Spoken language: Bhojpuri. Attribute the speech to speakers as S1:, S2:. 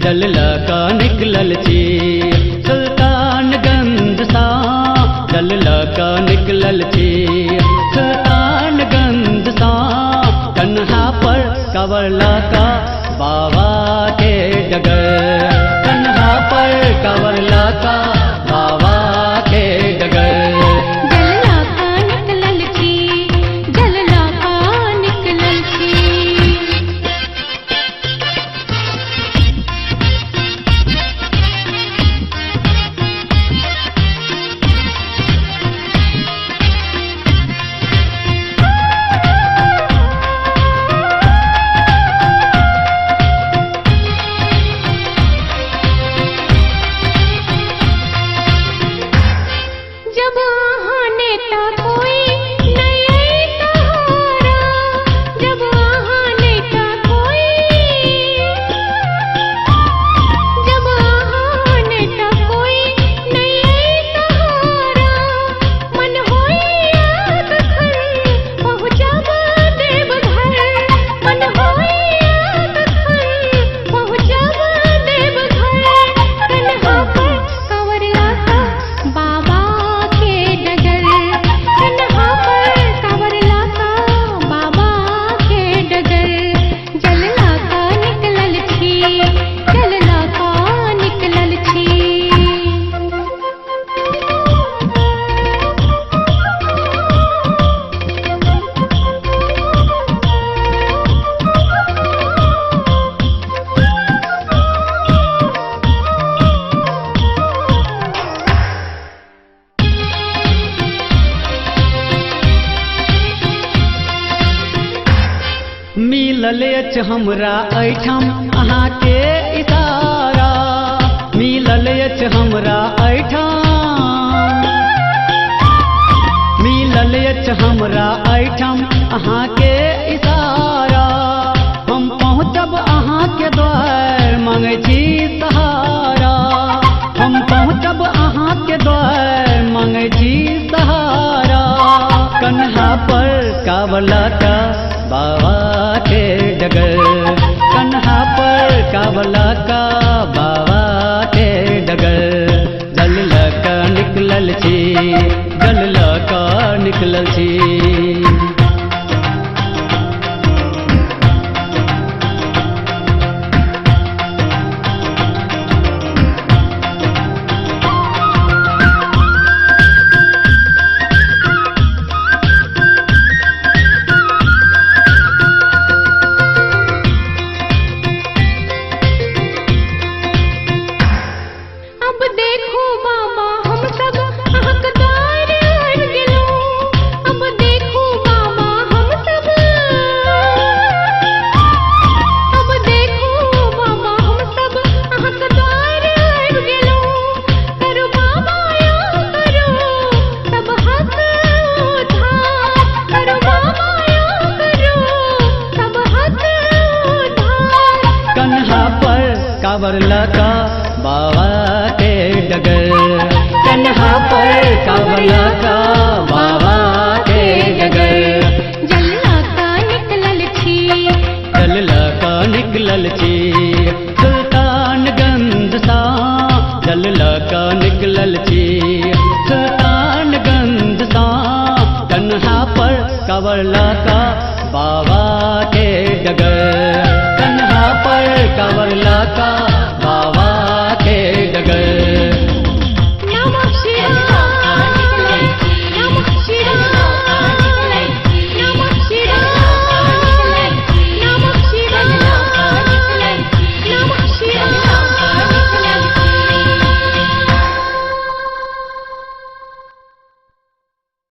S1: जल लका निकलल छी सुल्तानगंज सा जल लका निकलल छी सुल्तानगंज सा कन्हा पर कांवर लका बाबा के डगर कन्हा पर कांवर लका बाबा के डगर मिलल अछि हमरा एहिठाम अहाँ के इशारा मिलल अछि हमरा एहिठाम मिलल अछि हमरा एहिठाम अहाँ के इशारा हम पहुँचब अहाँ के द्वार मांगै छी सहारा हम पहुँचब अहाँ के द्वार मांगै छी सहारा कन्हा पर कांवर लका बाबा के डगर कन्हा पर कांवर लका बाबा के डगर जल लका निकलल छी जल लका निकलल छी कांवर लका बाबा के डगर कन्हा पर कांवर लका